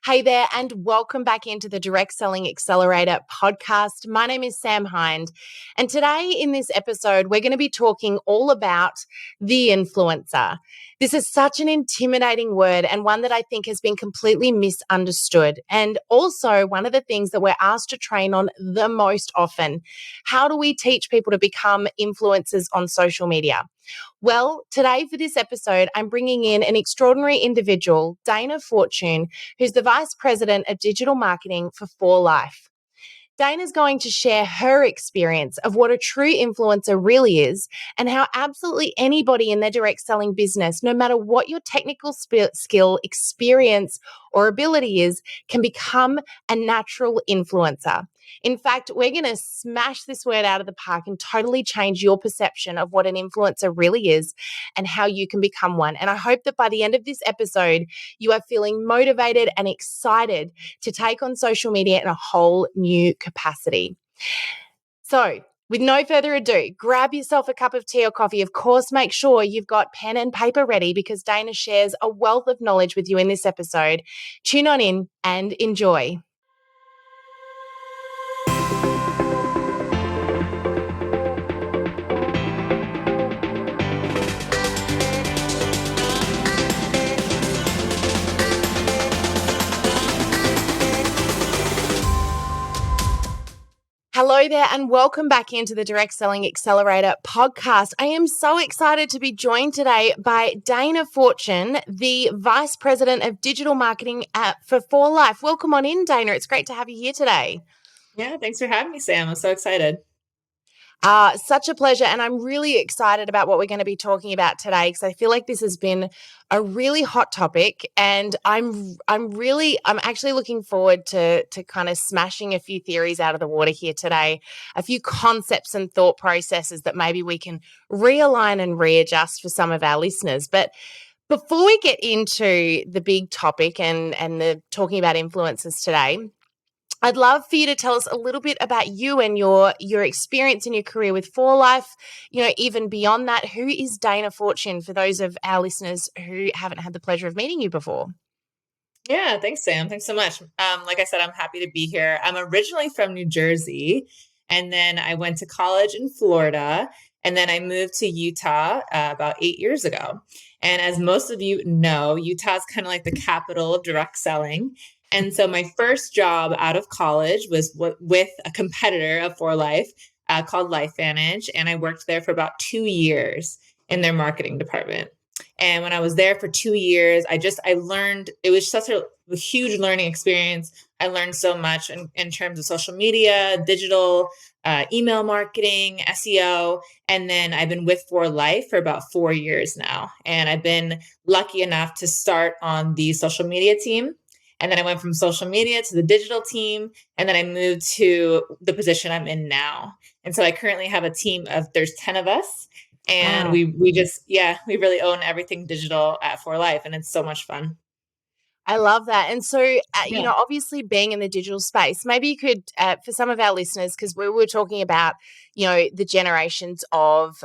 Hey there, and welcome back into the Direct Selling Accelerator podcast. My name is Sam Hind, and today in this episode, we're going to be talking all about the influencer. This is such an intimidating word and one that I think has been completely misunderstood, and also one of the things that we're asked to train on the most often. How do we teach people to become influencers on social media? Well, today for this episode, I'm bringing in an extraordinary individual, Dana Fortune, who's the Vice President of Digital Marketing for For Life. Dana's going to share her experience of what a true influencer really is and how absolutely anybody in their direct selling business, no matter what your technical skill, experience, or ability is, can become a natural influencer. In fact, we're going to smash this word out of the park and totally change your perception of what an influencer really is and how you can become one. And I hope that by the end of this episode, you are feeling motivated and excited to take on social media in a whole new capacity. So, with no further ado, grab yourself a cup of tea or coffee. Of course, make sure you've got pen and paper ready because Dana shares a wealth of knowledge with you in this episode. Tune on in and enjoy. Hello there, and welcome back into the Direct Selling Accelerator podcast. I am so excited to be joined today by Dana Fortune, the Vice President of Digital Marketing for For Life. Welcome on in, Dana. It's great to have you here today. Yeah, thanks for having me, Sam. I'm so excited. Such a pleasure, and I'm really excited about what we're going to be talking about today because I feel like this has been a really hot topic, and I'm actually looking forward to kind of smashing a few theories out of the water here today, a few concepts and thought processes that maybe we can realign and readjust for some of our listeners. But before we get into the big topic and the talking about influencers today, I'd love for you to tell us a little bit about you and your experience in your career with For Life. You know, even beyond that, who is Dana Fortune for those of our listeners who haven't had the pleasure of meeting you before? Yeah, thanks, Sam. Thanks so much. Like I said, I'm happy to be here. I'm originally from New Jersey, and then I went to college in Florida, and then I moved to Utah about 8 years ago. And as most of you know, Utah is kind of like the capital of direct selling. And so my first job out of college was with a competitor of For Life called LifeVantage, and I worked there for about 2 years in their marketing department. And when I was there for 2 years, I learned, it was such a huge learning experience. I learned so much in terms of social media, digital, email marketing, SEO. And then I've been with For Life for about 4 years now. And I've been lucky enough to start on the social media team. And then I went from social media to the digital team. And then I moved to the position I'm in now. And so I currently have a team there's 10 of us. And Wow. we we really own everything digital at For Life, and it's so much fun. I love that. And so, Yeah. obviously being in the digital space, maybe you could, for some of our listeners, because we were talking about, the generations of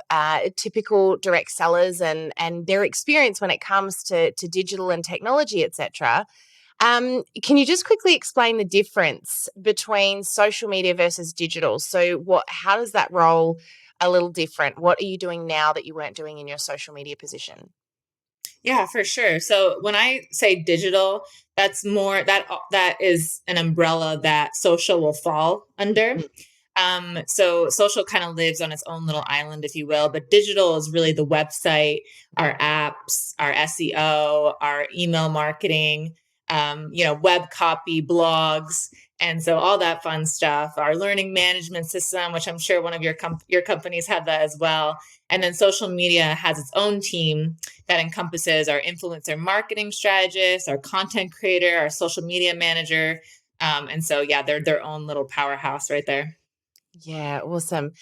typical direct sellers and their experience when it comes to digital and technology, etc. Can you just quickly explain the difference between social media versus digital? So how does that role a little different? What are you doing now that you weren't doing in your social media position? Yeah, for sure. So when I say digital, that's more that is an umbrella that social will fall under. Mm. So social kind of lives on its own little island, if you will, but digital is really the website, our apps, our SEO, our email marketing, web copy, blogs, and so all that fun stuff. Our learning management system, which I'm sure one of your companies have that as well. And then social media has its own team that encompasses our influencer marketing strategist, our content creator, our social media manager. And so, yeah, they're their own little powerhouse right there. Yeah, awesome.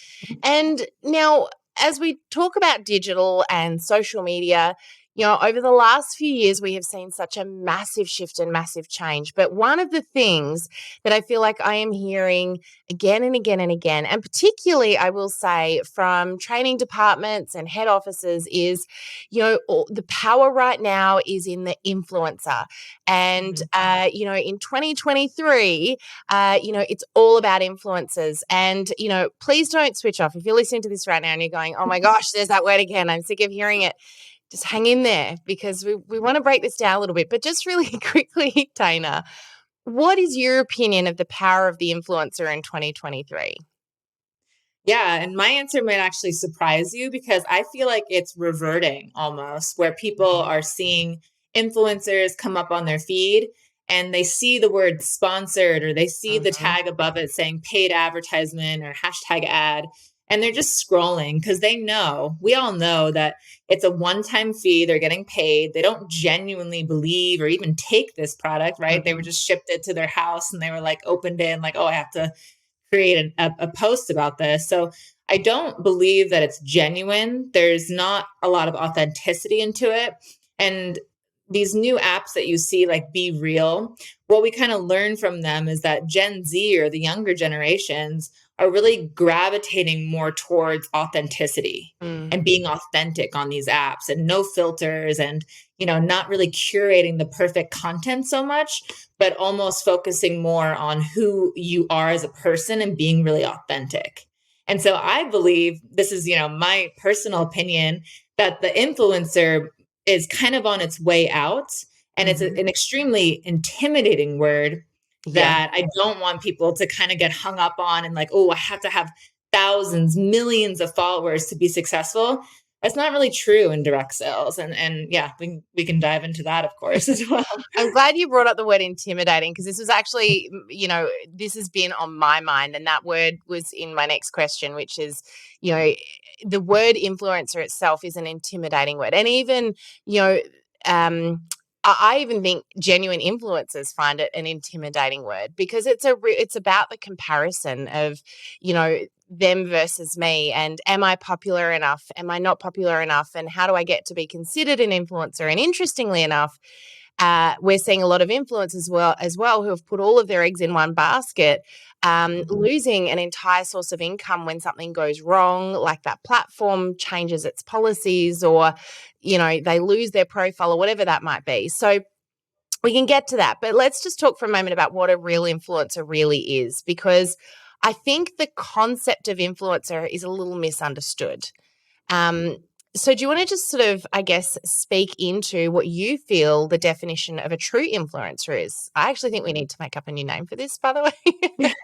And now, as we talk about digital and social media, Over the last few years, we have seen such a massive shift and massive change. But one of the things that I feel like I am hearing again and again and again, and particularly I will say from training departments and head offices is, the power right now is in the influencer. And, in 2023, it's all about influencers. And, please don't switch off. If you're listening to this right now and you're going, oh my gosh, there's that word again, I'm sick of hearing it. Just hang in there because we want to break this down a little bit. But just really quickly, Dana, what is your opinion of the power of the influencer in 2023? Yeah, and my answer might actually surprise you because I feel like it's reverting almost, where people are seeing influencers come up on their feed and they see the word sponsored or they see the Mm-hmm. tag above it saying paid advertisement or hashtag ad. And they're just scrolling because we all know that it's a one time fee. They're getting paid. They don't genuinely believe or even take this product, right? They were Mm-hmm. just shipped it to their house and they were like opened in, like, oh, I have to create a post about this. So I don't believe that it's genuine. There's not a lot of authenticity into it. And these new apps that you see, like Be Real, what we kind of learn from them is that Gen Z or the younger generations are really gravitating more towards authenticity Mm. and being authentic on these apps and no filters and not really curating the perfect content so much, but almost focusing more on who you are as a person and being really authentic. And so I believe this is, my personal opinion, that the influencer is kind of on its way out. And it's Mm-hmm. an extremely intimidating word Yeah. that I don't want people to kind of get hung up on and like, oh, I have to have thousands, millions of followers to be successful. That's not really true in direct sales. And yeah, we can dive into that, of course, as well. I'm glad you brought up the word intimidating because this was actually, this has been on my mind, and that word was in my next question, which is, the word influencer itself is an intimidating word. And even, um, I even think genuine influencers find it an intimidating word because it's about the comparison of, them versus me, and am I popular enough? Am I not popular enough? And how do I get to be considered an influencer? And interestingly enough, we're seeing a lot of influencers as well who have put all of their eggs in one basket, losing an entire source of income when something goes wrong, like that platform changes its policies or, they lose their profile or whatever that might be. So we can get to that, but let's just talk for a moment about what a real influencer really is, because I think the concept of influencer is a little misunderstood. Um, so do you want to just sort of, I guess, speak into what you feel the definition of a true influencer is? I actually think we need to make up a new name for this, by the way.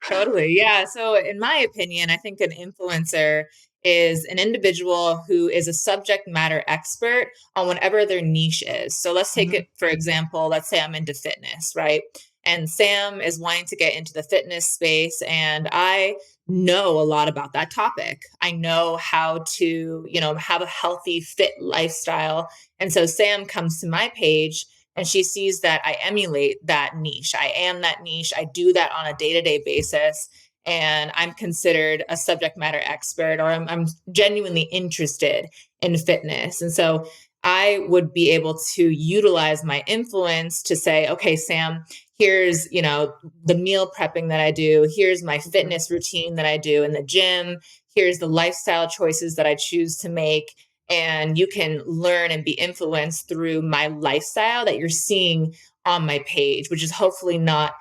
Totally. Yeah. So, in my opinion, I think an influencer is an individual who is a subject matter expert on whatever their niche is. So, let's take Mhm. it, for example, let's say I'm into fitness, right? And Sam is wanting to get into the fitness space, and I know a lot about that topic. I know how to, have a healthy, fit lifestyle. And so, Sam comes to my page and she sees that I emulate that niche. I am that niche. I do that on a day to day basis. And I'm considered a subject matter expert, or I'm genuinely interested in fitness. And so I would be able to utilize my influence to say, okay, Sam, here's, the meal prepping that I do. Here's my Mhm. fitness routine that I do in the gym. Here's the lifestyle choices that I choose to make, and you can learn and be influenced through my lifestyle that you're seeing on my page, which is hopefully not,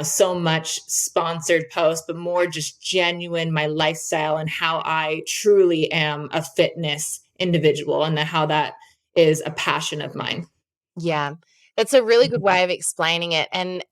so much sponsored post, but more just genuine my lifestyle and how I truly am a fitness individual and how that is a passion of mine. Yeah, that's a really good way of explaining it. And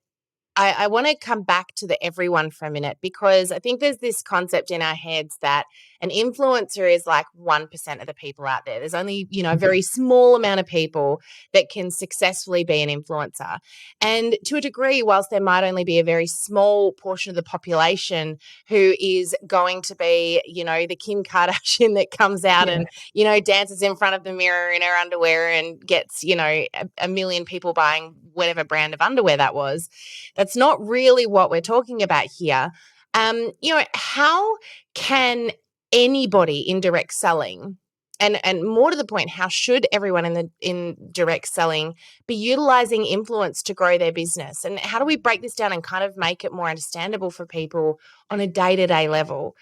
I want to come back to the everyone for a minute, because I think there's this concept in our heads that an influencer is like 1% of the people out there. There's only, a very small amount of people that can successfully be an influencer. And to a degree, whilst there might only be a very small portion of the population who is going to be, the Kim Kardashian that comes out Yeah. and, dances in front of the mirror in her underwear and gets, a million people buying whatever brand of underwear that was. That's not really what we're talking about here. How can anybody in direct selling and more to the point, how should everyone in direct selling be utilizing influence to grow their business? And how do we break this down and kind of make it more understandable for people on a day-to-day level?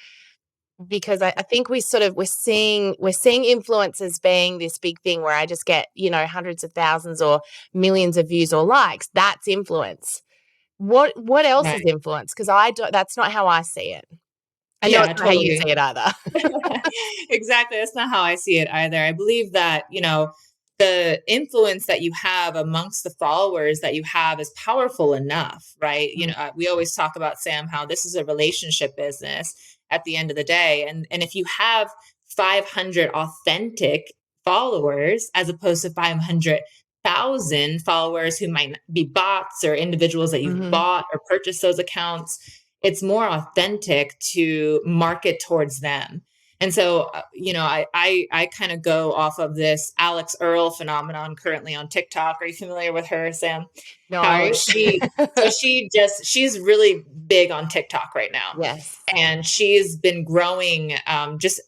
Because I think we're seeing influencers being this big thing where I just get, hundreds of thousands or millions of views or likes. That's influence. What else is Right. influence? Because I don't that's not how I see it. I know Yeah, it's not how you totally. see it either. Exactly. That's not how I see it either. I believe that, the influence that you have amongst the followers that you have is powerful enough, right? Mm, We always talk about, Sam, how this is a relationship business at the end of the day. And if you have 500 authentic followers as opposed to 500,000 followers who might be bots or individuals that you've mhm. bought or purchased those accounts, it's more authentic to market towards them. And so, I kind of go off of this Alex Earl phenomenon currently on TikTok. Are you familiar with her, Sam? How No. she's really big on TikTok right now, Yes. and she's been growing. Just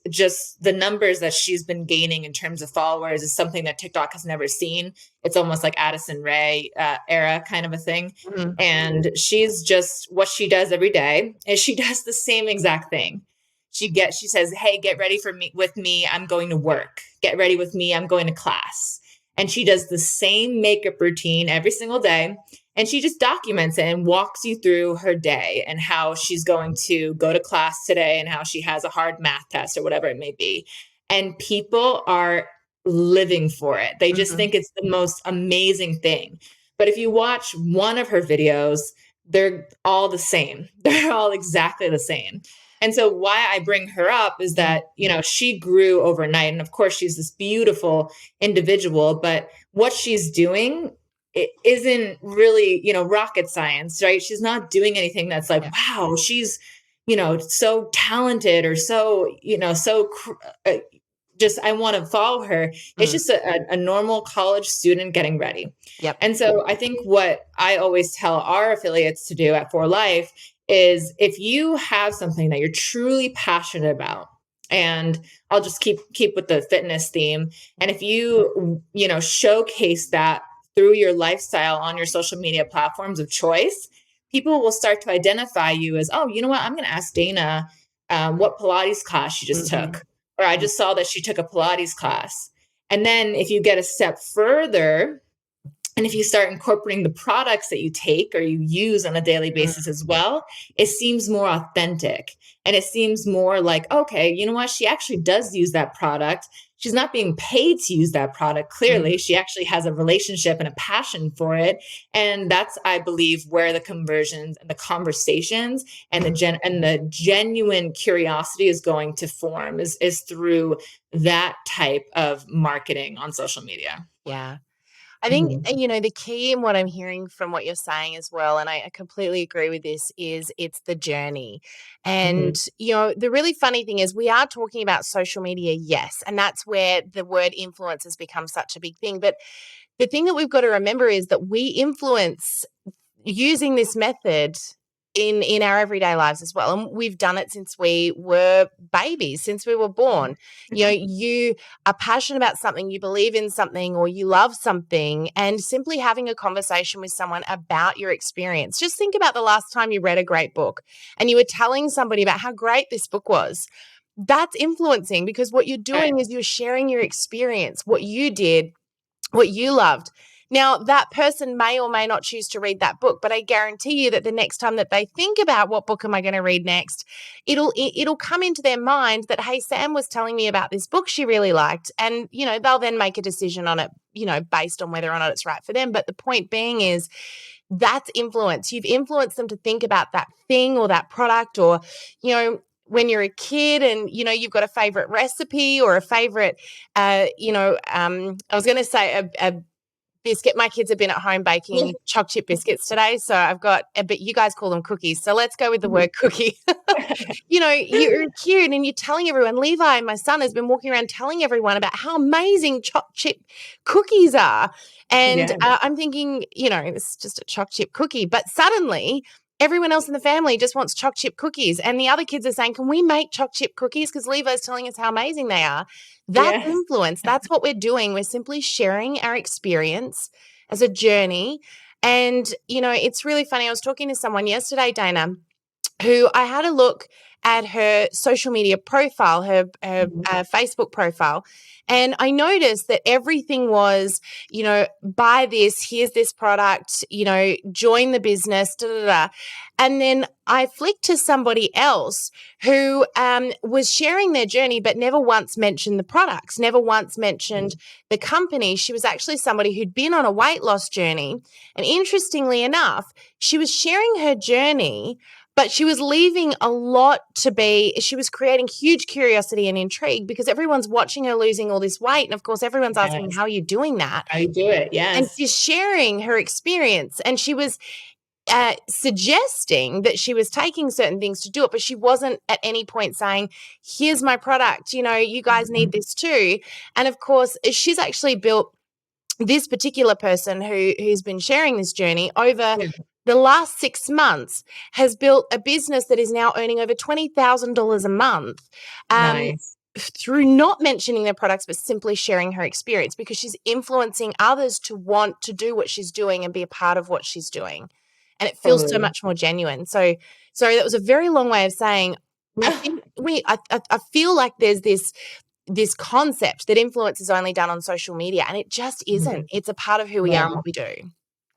the numbers that she's been gaining in terms of followers is something that TikTok has never seen. It's almost like Addison Rae era kind of a thing. Mhm. And she's just, what she does every day is she does the same exact thing. She says, "Hey, get ready for me with me. I'm going to work. Get ready with me. I'm going to class." And she does the same makeup routine every single day. And she just documents it and walks you through her day and how she's going to go to class today and how she has a hard math test or whatever it may be. And people are living for it. They just Mhm. think it's the most amazing thing. But if you watch one of her videos, they're all the same. They're all exactly the same. And so why I bring her up is Mhm. that, she grew overnight. And of course, she's this beautiful individual, but what she's doing, it isn't really, rocket science, right? She's not doing anything that's like, Yeah. wow, she's, so talented or so, just, I want to follow her. It's Mm. just a normal college student getting ready. Yep. And so I think what I always tell our affiliates to do at For Life is, if you have something that you're truly passionate about, and I'll just keep with the fitness theme, and if showcase that through your lifestyle on your social media platforms of choice, people will start to identify you as, oh, you know what, I'm going to ask Dana what Pilates class she just Mhm. took, or I Mm. just saw that she took a Pilates class. And then if you get a step further, and if you start incorporating the products that you take or you use on a daily Mm. basis as well, it seems more authentic. And it seems more like, okay, you know what? She actually does use that product. She's not being paid to use that product. Mhm. Clearly, she actually has a relationship and a passion for it. And that's, I believe, where the conversions and the conversations and the genuine curiosity is going to form, is through that type of marketing on social media. Yeah. I think, Mhm. the key in what I'm hearing from what you're saying as well, and I completely agree with this, is it's the journey. And, Mhm. the really funny thing is we are talking about social media, yes, and that's where the word influence has become such a big thing. But the thing that we've got to remember is that we influence using this method in our everyday lives as well, and we've done it since we were babies, since we were born. You are passionate about something, you believe in something, or you love something, and simply having a conversation with someone about your experience. Just think about the last time you read a great book and you were telling somebody about how great this book was. That's influencing, because what you're Right. doing is you're sharing your experience, what you did, what you loved. Now, that person may or may not choose to read that book, but I guarantee you that the next time that they think about what book am I going to read next, it'll come into their mind that, hey, Sam was telling me about this book she really liked, and they'll then make a decision on it, based on whether or not it's right for them. But the point being is, that's influence. You've influenced them to think about that thing or that product, or when you're a kid and you've got a favorite recipe or a favorite I was going to say a biscuit. My kids have been at home baking choc chip biscuits today, so I've got but you guys call them cookies, so let's go with the word cookie. You're cute and you're telling everyone. Levi, my son, has been walking around telling everyone about how amazing choc chip cookies are. And Yeah. I'm thinking, it's just a choc chip cookie. But suddenly everyone else in the family just wants choc chip cookies. And the other kids are saying, can we make choc chip cookies? Because Levo's telling us how amazing they are. That's Yes. influence. That's what we're doing. We're simply sharing our experience as a journey. And, it's really funny. I was talking to someone yesterday, Dana, who I had a look at her social media profile, her Facebook profile, and I noticed that everything was, buy this, here's this product, join the business, da, da, da. And then I flicked to somebody else who was sharing their journey, but never once mentioned the products, never once mentioned the company. She was actually somebody who'd been on a weight loss journey. And interestingly enough, she was sharing her journey, but she was leaving a lot she was creating huge curiosity and intrigue because everyone's watching her losing all this weight. And of course, everyone's asking, Yes. how are you doing that? How you do it. And Yes. she's sharing her experience. And she was suggesting that she was taking certain things to do it, but she wasn't at any point saying, here's my product, you guys need this too. And of course, she's actually built this particular person who's been sharing this journey over the last 6 months has built a business that is now earning over $20,000 a month Nice. through not mentioning their products, but simply sharing her experience because she's influencing others to want to do what she's doing and be a part of what she's doing. And it feels so much more genuine. So, sorry, that was a very long way of saying I feel like there's this concept that influence is only done on social media, and it just isn't. It's a part of who we are and what we do.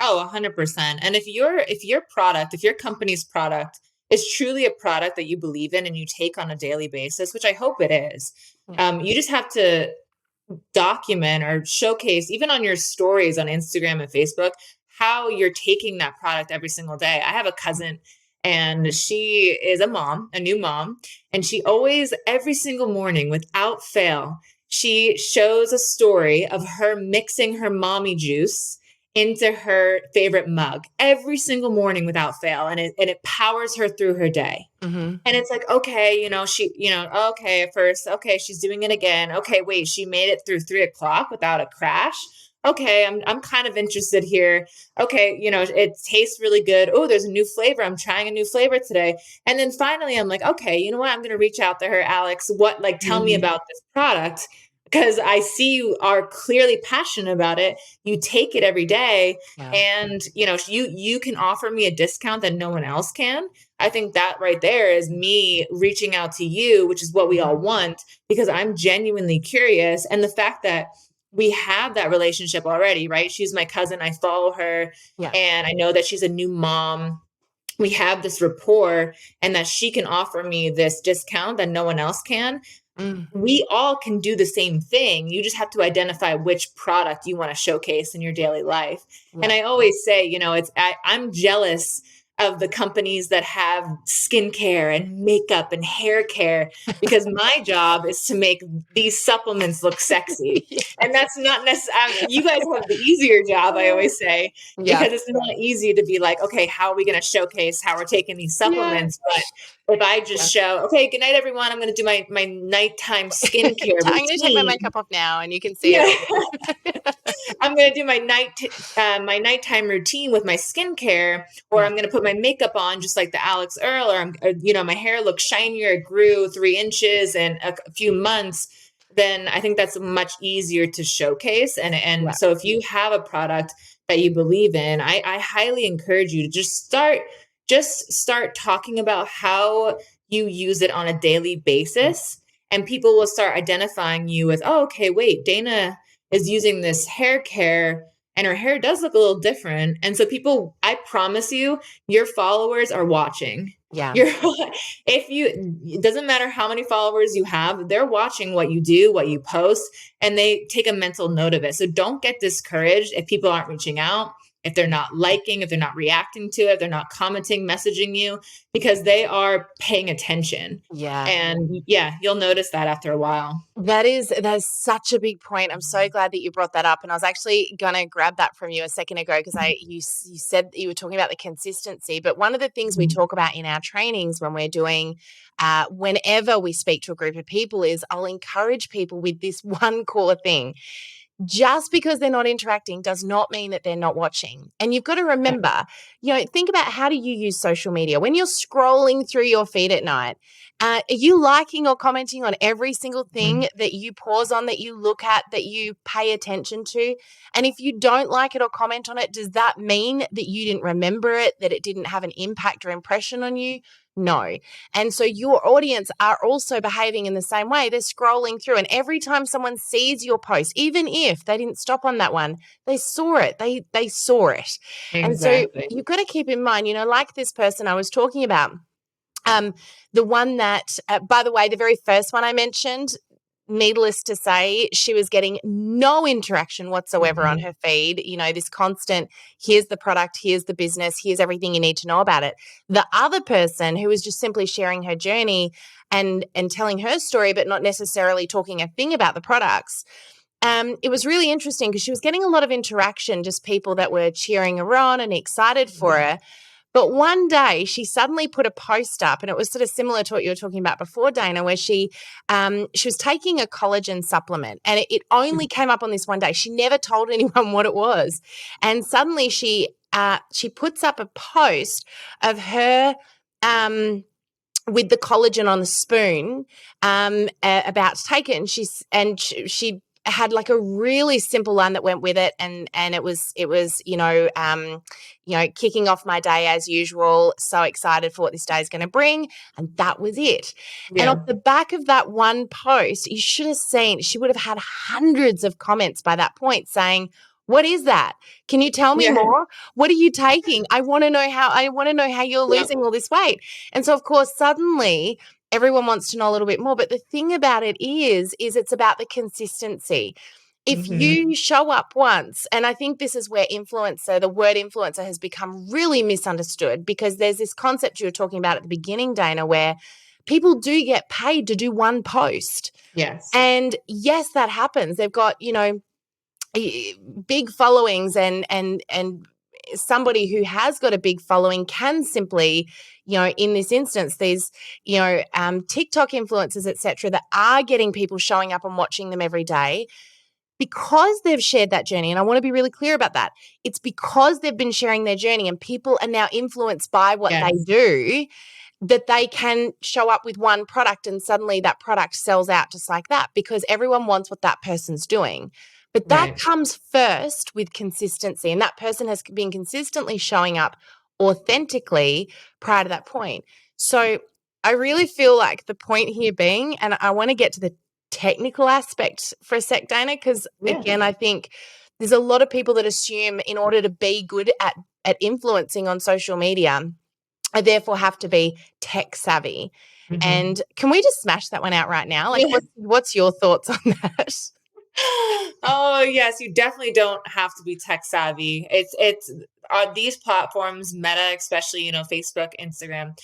Oh, 100%. And if your company's product is truly a product that you believe in and you take on a daily basis, which I hope it is, you just have to document or showcase, even on your stories on Instagram and Facebook, how you're taking that product every single day. I have a cousin and she is a new mom, and she always, every single morning without fail, she shows a story of her mixing her mommy juice into her favorite mug every single morning without fail. And it powers her through her day. Mm-hmm. And it's like, okay, okay, at first, okay, she's doing it again. Okay, wait, she made it through 3 o'clock without a crash. Okay, I'm kind of interested here. Okay, it tastes really good. Oh, there's a new flavor. I'm trying a new flavor today. And then finally I'm like, okay, you know what? I'm gonna reach out to her, Alex. Tell me about this product. Because I see you are clearly passionate about it. You take it every day, and you can offer me a discount that no one else can. I think that right there is me reaching out to you, which is what we all want, because I'm genuinely curious. And the fact that we have that relationship already, right? She's my cousin. I follow her, and I know that she's a new mom. We have this rapport, and that she can offer me this discount that no one else can. We all can do the same thing. You just have to identify which product you want to showcase in your daily life. And I always say, I'm jealous of the companies that have skincare and makeup and hair care, because my job is to make these supplements look sexy. And that's not necessarily, you guys have the easier job, I always say, because it's not easy to be like, okay, how are we going to showcase how we're taking these supplements? But if I just show, okay, good night, everyone, I'm going to do my nighttime skincare routine. I'm going to take my makeup off now and you can see it. I'm going to do my nighttime routine with my skincare, or I'm going to put my makeup on just like the Alex Earl, or my hair looks shinier. It grew 3 inches in a few months. Then I think that's much easier to showcase. And so if you have a product that you believe in, I highly encourage you to just start talking about how you use it on a daily basis, and people will start identifying you with, oh, okay, wait, Dana is using this hair care and her hair does look a little different. And so people, I promise you, your followers are watching. It doesn't matter how many followers you have, they're watching what you do, what you post, and they take a mental note of it. So don't get discouraged if people aren't reaching out, if they're not liking, if they're not reacting to it, if they're not commenting, messaging you, because they are paying attention. And you'll notice that after a while. That is such a big point. I'm so glad that you brought that up. And I was actually going to grab that from you a second ago, because you said that you were talking about the consistency. But one of the things we talk about in our trainings when we're doing, whenever we speak to a group of people, is I'll encourage people with this one core thing. just because they're not interacting does not mean that they're not watching. And you've got to remember, think about, how do you use social media? When you're scrolling through your feed at night, are you liking or commenting on every single thing that you pause on, that you look at, that you pay attention to? And if you don't like it or comment on it, does that mean that you didn't remember it, that it didn't have an impact or impression on you? No. And so your audience are also behaving in the same way. They're scrolling through, and every time someone sees your post, even if they didn't stop on that one, they saw it. They saw it. And so Exactly. you've got to keep in mind, like this person I was talking about, the one that, by the way, the very first one I mentioned, needless to say, she was getting no interaction whatsoever on her feed. This constant, here's the product, here's the business, here's everything you need to know about it. The other person, who was just simply sharing her journey and telling her story, but not necessarily talking a thing about the products, it was really interesting because she was getting a lot of interaction, just people that were cheering her on and excited for her. But one day she suddenly put a post up, and it was sort of similar to what you were talking about before, Dana, where she was taking a collagen supplement, and it only came up on this one day. She never told anyone what it was. And suddenly she puts up a post of her with the collagen on the spoon, about to take it, and she had like a really simple one that went with it, and it was kicking off my day as usual, so excited for what this day is going to bring, and that was it. And off the back of that one post, you should have seen, she would have had hundreds of comments by that point saying, what is that? Can you tell me more? What are you taking? I want to know how you're losing all this weight. And so, of course, suddenly everyone wants to know a little bit more. But the thing about it is it's about the consistency. If you show up once, and I think this is where the word influencer has become really misunderstood, because there's this concept you were talking about at the beginning, Dana, where people do get paid to do one post. Yes. And yes, that happens. They've got, big followings, and somebody who has got a big following can simply, in this instance, these, TikTok influencers, etc., that are getting people showing up and watching them every day because they've shared that journey. And I want to be really clear about that. It's because they've been sharing their journey and people are now influenced by what they do, that they can show up with one product and suddenly that product sells out just like that, because everyone wants what that person's doing. But that comes first with consistency, and that person has been consistently showing up authentically prior to that point. So I really feel like the point here being, and I want to get to the technical aspect for a sec, Dana, because again, I think there's a lot of people that assume in order to be good at influencing on social media, I therefore have to be tech savvy. And can we just smash that one out right now? Like, what's your thoughts on that? Oh yes, you definitely don't have to be tech savvy. It's these platforms, Meta, especially, Facebook, Instagram,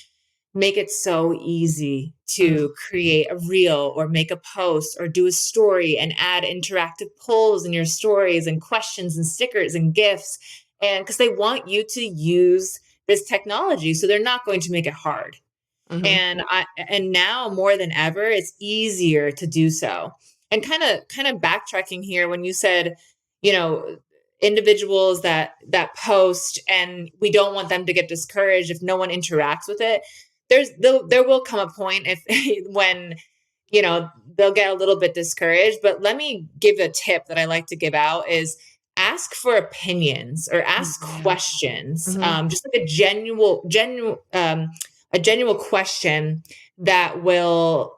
make it so easy to create a reel or make a post or do a story and add interactive polls in your stories and questions and stickers and GIFs. And because they want you to use this technology, so they're not going to make it hard. And now more than ever, it's easier to do so. And kind of backtracking here, when you said, individuals that post, and we don't want them to get discouraged if no one interacts with it. There will come a point when they'll get a little bit discouraged. But let me give a tip that I like to give out: is ask for opinions or ask questions, just like a genuine question that will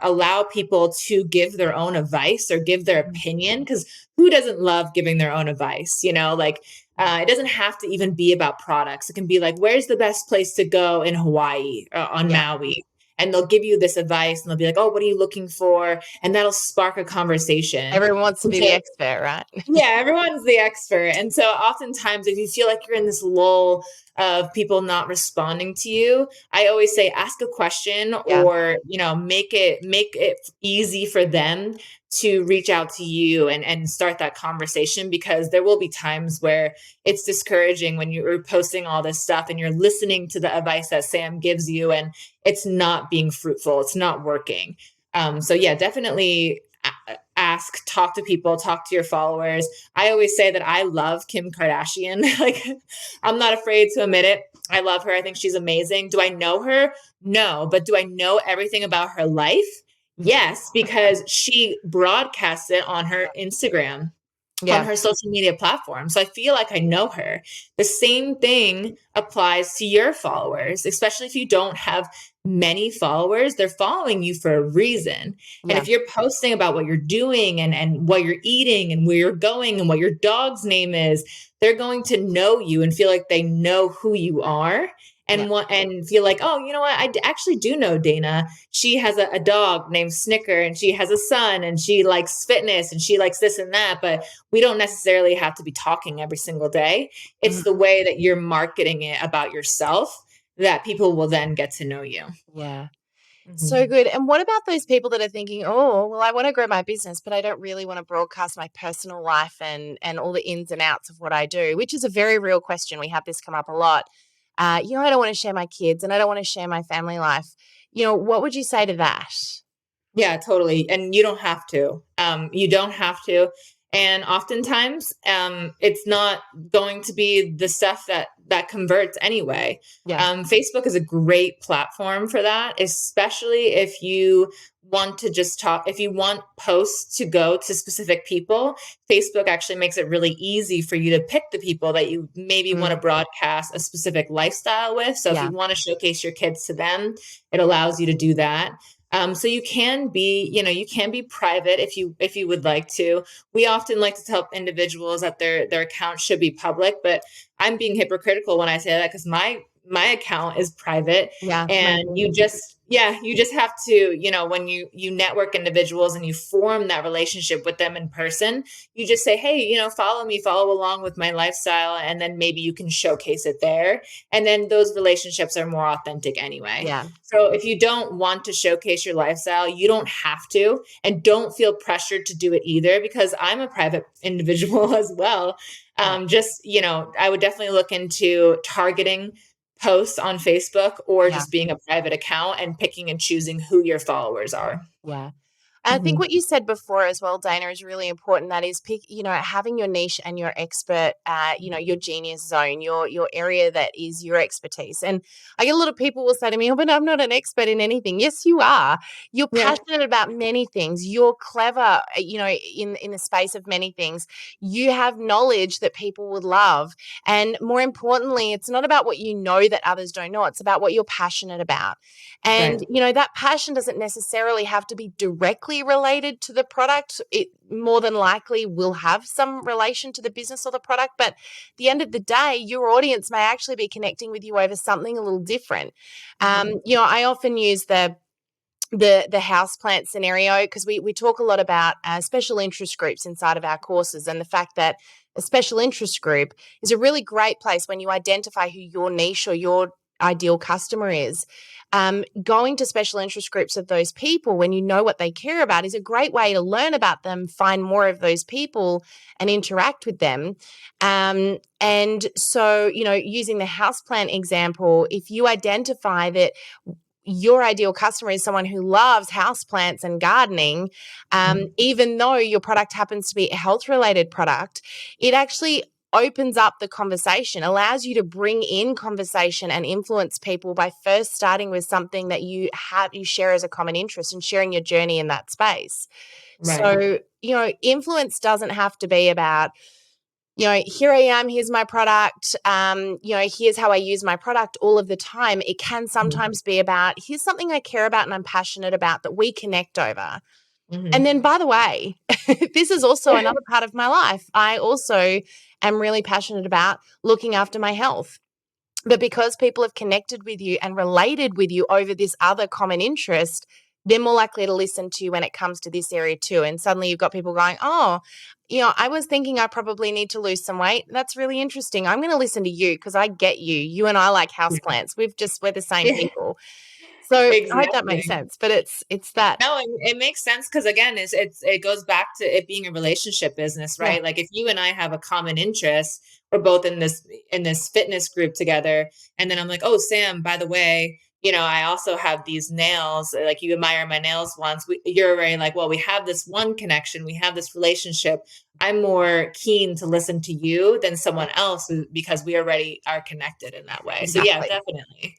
allow people to give their own advice or give their opinion. Because who doesn't love giving their own advice? It doesn't have to even be about products. It can be like, where's the best place to go in Hawaii, on Maui? And they'll give you this advice, and they'll be like, oh, what are you looking for? And that'll spark a conversation. Everyone wants to be the expert, right? Yeah, everyone's the expert. And so oftentimes, if you feel like you're in this lull of people not responding to you, I always say, ask a question, or, make it easy for them to reach out to you and start that conversation, because there will be times where it's discouraging when you're posting all this stuff and you're listening to the advice that Sam gives you, and it's not being fruitful. It's not working. So yeah, definitely talk to people, talk to your followers. I always say that I love Kim Kardashian. Like, I'm not afraid to admit it. I love her. I think she's amazing. Do I know her? No. But do I know everything about her life? Yes, because she broadcasts it on her Instagram, on Yeah. her social media platform. So I feel like I know her. The same thing applies to your followers, especially if you don't have many followers. They're following you for a reason. And Yeah. if you're posting about what you're doing and what you're eating and where you're going and what your dog's name is, they're going to know you and feel like they know who you are Yeah. and feel like, oh, you know what? Actually do know Dana. She has a dog named Snicker and she has a son and she likes fitness and she likes this and that. But we don't necessarily have to be talking every single day. It's Mhm. the way that you're marketing it about yourself that people will then get to know you. Yeah. So Mhm. good. And what about those people that are thinking, "Oh, well, I want to grow my business, but I don't really want to broadcast my personal life and all the ins and outs of what I do," which is a very real question. We have this come up a lot. I don't want to share my kids and I don't want to share my family life. What would you say to that? Yeah, totally. And you don't have to. You don't have to. And oftentimes, it's not going to be the stuff that converts anyway. Yeah. Facebook is a great platform for that, especially if you want to just talk. If you want posts to go to specific people, Facebook actually makes it really easy for you to pick the people that you maybe want to Mm, broadcast a specific lifestyle with. So if yeah. you want to showcase your kids to them, it allows you to do that. So you can be, you can be private if you would like to. We often like to tell individuals that their account should be public, but I'm being hypocritical when I say that because my account is private, Yeah. Mine and too. you just have to, when you network individuals and you form that relationship with them in person, you just say, hey, follow me, follow along with my lifestyle, and then maybe you can showcase it there, and then those relationships are more authentic anyway. Yeah. So if you don't want to showcase your lifestyle, you don't have to, and don't feel pressured to do it either, because I'm a private individual as well. Yeah. I would definitely look into targeting posts on Facebook or Yeah. just being a private account and picking and choosing who your followers are. Yeah. I think Mhm. what you said before as well, Dana, is really important. That is having your niche and your expert, your genius zone, your area that is your expertise. And I get a lot of people will say to me, "Oh, but I'm not an expert in anything." Yes, you are. You're Yeah. passionate about many things. You're clever, in the space of many things. You have knowledge that people would love. And more importantly, it's not about what you know that others don't know. It's about what you're passionate about. And, Right. that passion doesn't necessarily have to be directly related to the product. It more than likely will have some relation to the business or the product. But at the end of the day, your audience may actually be connecting with you over something a little different. Mhm. I often use the houseplant scenario because we talk a lot about special interest groups inside of our courses, and the fact that a special interest group is a really great place when you identify who your niche or your ideal customer is. Going to special interest groups of those people when you know what they care about is a great way to learn about them, find more of those people, and interact with them. And so, using the houseplant example, if you identify that your ideal customer is someone who loves houseplants and gardening, Mhm. even though your product happens to be a health related product, it actually opens up the conversation, allows you to bring in conversation and influence people by first starting with something that you share as a common interest and sharing your journey in that space. Right. So, influence doesn't have to be about, here I am, here's my product, here's how I use my product all of the time. It can Mhm. sometimes be about, here's something I care about and I'm passionate about that we connect over. And Mhm. then, by the way, this is also another part of my life. I also am really passionate about looking after my health. But because people have connected with you and related with you over this other common interest, they're more likely to listen to you when it comes to this area too. And suddenly you've got people going, oh, I was thinking I probably need to lose some weight. That's really interesting. I'm going to listen to you because I get you. You and I like houseplants. We're the same Yeah. people. So I hope that makes Exactly. sense. But it's that, No, it makes sense because again, it goes back to it being a relationship business, yeah, right? Like if you and I have a common interest, we're both in this fitness group together, and then I'm like, oh, Sam, by the way, I also have these nails, like you admire my nails once. You're very like, well, we have this one connection, we have this relationship. I'm more keen to listen to you than Yeah, someone else because we already are connected in that way. So yeah, exactly. Yeah.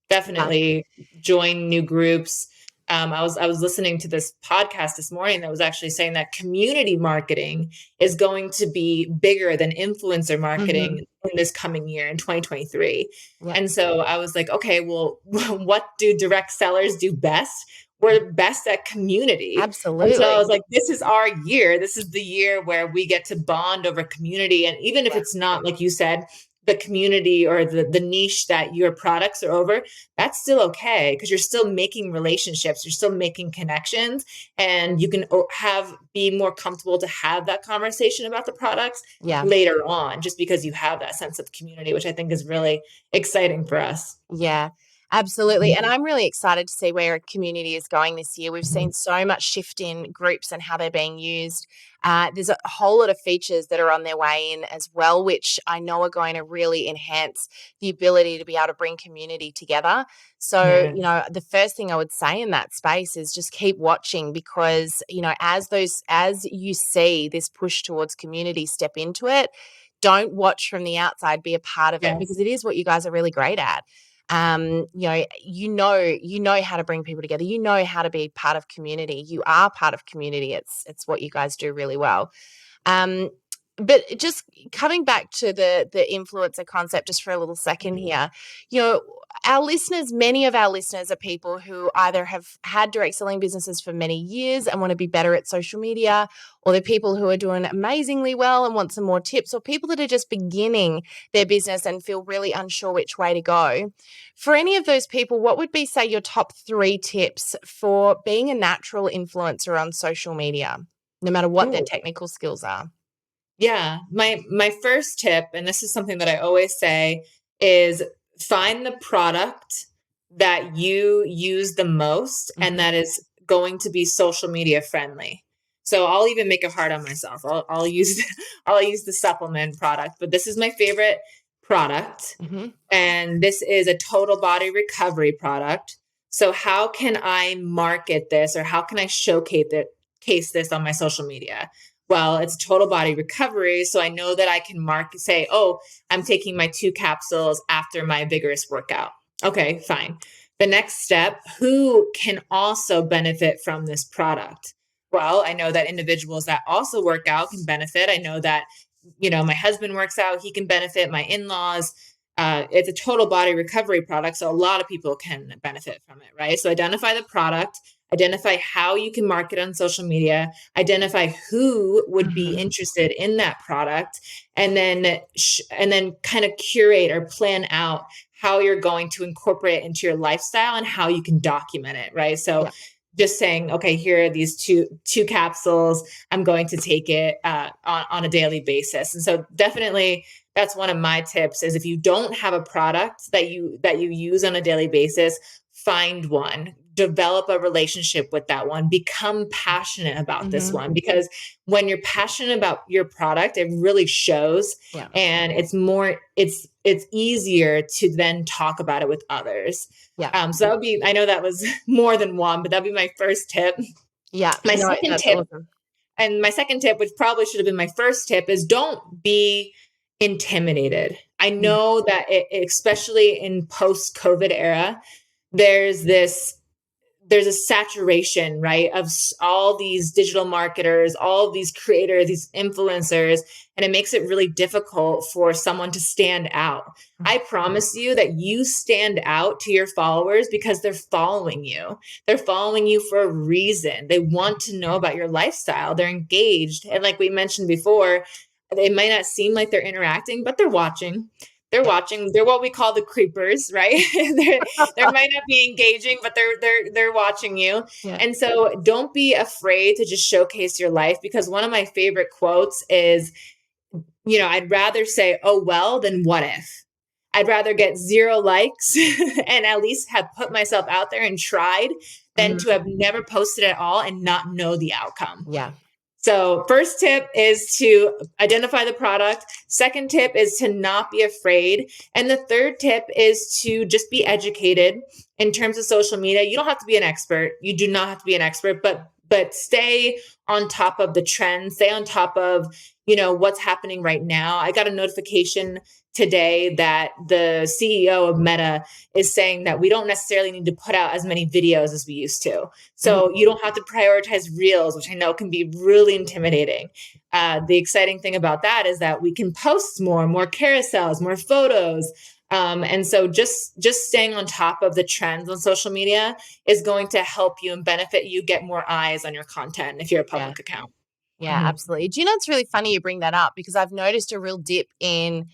definitely join new groups. I was listening to this podcast this morning that was actually saying that community marketing is going to be bigger than influencer marketing Hmm. in this coming year in 2023. Yeah, And so I was like, okay, well, what do direct sellers do best? We're best at community. And so I was absolutely. like, this is our year. This is the year where we get to bond over community. And even if Yeah, it's not, like you said, the community or the niche that your products are over, that's still okay because you're still making relationships, you're still making connections, and you can be more comfortable to have that conversation about the products yeah. later on just because you have that sense of community, which I think is really exciting for us. Yeah, absolutely. And I'm really excited to see where community is going this year. We've seen so much shift in groups and how they're being used. There's a whole lot of features that are on their way in as well, which I know are going to really enhance the ability to be able to bring community together. So, Yeah. the first thing I would say in that space is just keep watching because, as you see this push towards community step into it, don't watch from the outside, be a part of it because Yes. it is what you guys are really great at. You know how to bring people together. You know how to be part of community. You are part of community. It's what you guys do really well. Um, but just coming back to the influencer concept just for a little second here, you know, many of our listeners are people who either have had direct selling businesses for many years and want to be better at social media, or they're people who are doing amazingly well and want some more tips, or people that are just beginning their business and feel really unsure which way to go. For any of those people, what would be, say, your top 3 tips for being a natural influencer on social media, no matter what their Oh, technical skills are? yeah. My first tip, and this is something that I always say, is find the product that you use the most and Mhm. that is going to be social media friendly. So I'll even make it hard on myself. I'll use I'll use the supplement product, but this is my favorite product. Mhm. And this is a total body recovery product. So how can I market this or how can I case this on my social media? Well, it's total body recovery. So I know that I can say, oh, I'm taking my 2 capsules after my vigorous workout. Okay, fine. The next step, who can also benefit from this product? Well, I know that individuals that also work out can benefit. I know that, my husband works out, he can benefit, my in laws. It's a total body recovery product. So a lot of people can benefit from it, right? So identify the product, identify how you can market on social media, identify who would be Mhm. interested in that product, and then kind of curate or plan out how you're going to incorporate it into your lifestyle and how you can document it, right? So Yeah. just saying, okay, here are these two capsules. I'm going to take it on a daily basis. And so definitely that's one of my tips is if you don't have a product that you use on a daily basis, find one, develop a relationship with that one, become passionate about this Mhm. one, because when you're passionate about your product, it really shows, Yeah. and it's easier to then talk about it with others. Yeah. So that would be, I know that was more than one, but that'd be my first tip. Yeah. My No, second that's tip awesome. and my second tip, which probably should have been my first tip, is don't be intimidated. I Mm. know that especially in post-COVID era, there's this there's a saturation, right, of all these digital marketers, all of these creators, these influencers, and it makes it really difficult for someone to stand out. Mm. I promise you that you stand out to your followers because they're following you. They're following you for a reason. They want to know about your lifestyle. They're engaged. And like we mentioned before, it might not seem like they're interacting, but they're watching. They're Yeah. watching. They're what we call the creepers, right? They might not be engaging, but they're watching you. Yeah. And so don't be afraid to just showcase your life, because one of my favorite quotes is, I'd rather say, oh well, than what if. I'd rather get 0 likes and at least have put myself out there and tried than to Mhm. have never posted at all and not know the outcome. Yeah. So first tip is to identify the product. Second tip is to not be afraid. And the third tip is to just be educated in terms of social media. You don't have to be an expert. You do not have to be an expert, but stay on top of the trends, stay on top of, what's happening right now. I got a notification today that the CEO of Meta is saying that we don't necessarily need to put out as many videos as we used to. So you don't have to prioritize reels, which I know can be really intimidating. The exciting thing about that is that we can post more carousels, more photos. And so just staying on top of the trends on social media is going to help you and benefit you get more eyes on your content if you're a Yeah. public account. Yeah, absolutely. Do you know, it's really funny you bring that up because I've noticed a real dip in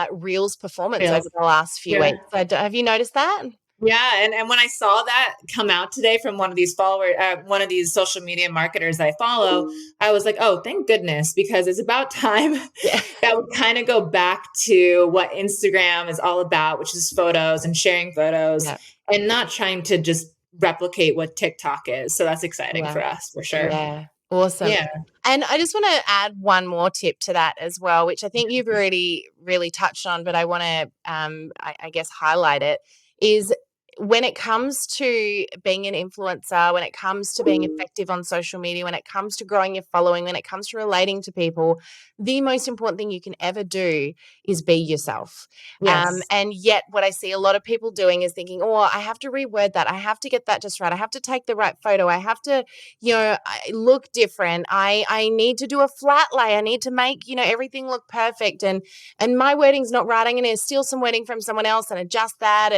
Reels performance over Reels. the last few Yeah. weeks. Have you noticed that? Yeah, and when I saw that come out today from one of these one of these social media marketers I follow, I was like, oh, thank goodness, because it's about time Yeah. that we kind of go back to what Instagram is all about, which is photos and sharing photos, Yeah. and not trying to just replicate what TikTok is. So that's exciting Yeah. for us for sure. Yeah. Awesome. Yeah. And I just want to add one more tip to that as well, which I think you've already really touched on, but I want to, I guess, highlight it is when it comes to being an influencer, when it comes to being effective on social media, when it comes to growing your following, when it comes to relating to people, the most important thing you can ever do is be yourself. Yes. And yet, what I see a lot of people doing is thinking, oh, I have to reword that. I have to get that just right. I have to take the right photo. I have to, I look different. I need to do a flat lay. I need to make, everything look perfect. And my wording's not right. I'm going to steal some wording from someone else and adjust that.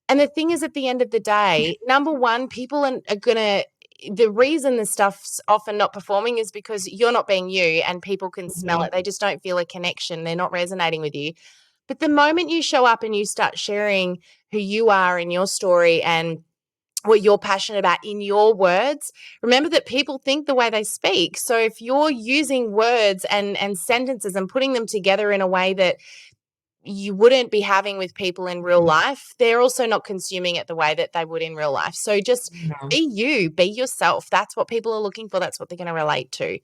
And the thing is, at the end of the day, number one, people are going to, the reason the stuff's often not performing is because you're not being you and people can smell it. They just don't feel a connection. They're not resonating with you. But the moment you show up and you start sharing who you are in your story and what you're passionate about in your words, remember that people think the way they speak. So if you're using words and sentences and putting them together in a way that you wouldn't be having with people in real life, they're also not consuming it the way that they would in real life. So just No. be you, be yourself. That's what people are looking for. That's what they're going to relate to.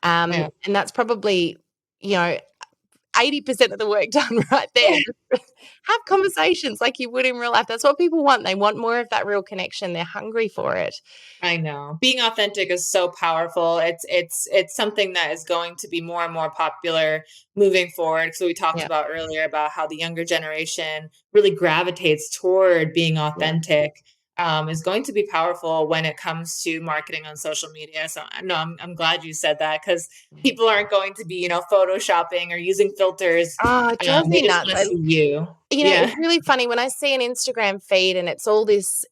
Yeah. And that's probably, you know, 80% of the work done right there. Just have conversations like you would in real life. That's what people want. They want more of that real connection. They're hungry for it. I know. Being authentic is so powerful. It's something that is going to be more and more popular moving forward. So we talked Yeah. about earlier about how the younger generation really gravitates toward being Yeah. authentic. Is going to be powerful when it comes to marketing on social media. So no, I'm glad you said that because people aren't going to be, photoshopping or using filters. Oh, it drives They me just nuts. want to see you. It's Yeah. really funny when I see an Instagram feed and it's all this,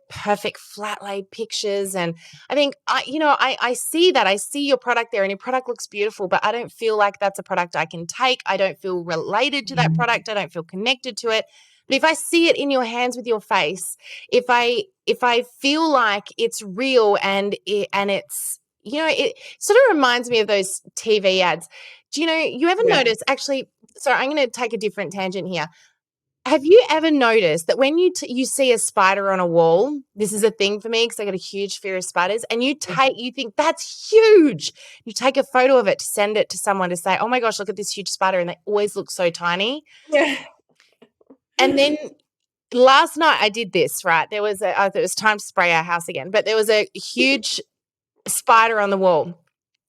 perfect flat laid pictures. And I think, I see that. I see your product there and your product looks beautiful, but I don't feel like that's a product I can take. I don't feel related to that product. I don't feel connected to it. But if I see it in your hands with your face, if I feel like it's real and it's, it sort of reminds me of those TV ads. Do you ever Yeah. notice actually, sorry, I'm going to take a different tangent here. Have you ever noticed that when you see a spider on a wall, this is a thing for me because I got a huge fear of spiders, and you think that's huge. You take a photo of it to send it to someone to say, "Oh my gosh, look at this huge spider," and they always look so tiny. Yeah. And then last night I did this, right? There was it was time to spray our house again, but there was a huge spider on the wall.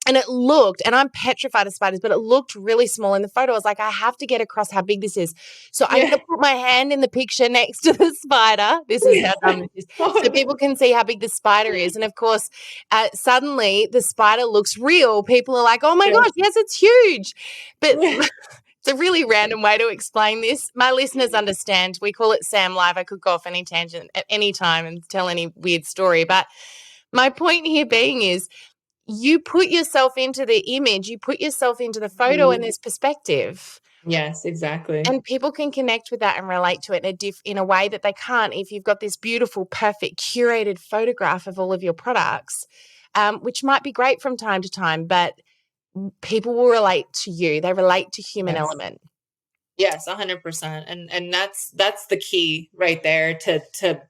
And it looked, and I'm petrified of spiders, but it looked really small in the photo. I was like, I have to get across how big this is. So I'm going Yeah. to put my hand in the picture next to the spider. This is how dumb this is. Oh, So people can see how big the spider is. And of course, suddenly the spider looks real. People are like, oh my no. gosh, yes, it's huge. But Yeah. it's a really random way to explain this. My listeners understand. We call it Sam Live. I could go off any tangent at any time and tell any weird story. But my point here being is, you put yourself into the image, you put yourself into the photo, and there's perspective. Yes, exactly. And people can connect with that and relate to it in a way that they can't if you've got this beautiful, perfect, curated photograph of all of your products, which might be great from time to time, but people will relate to you. They relate to human Yes. element. Yes, 100%. And that's the key right there to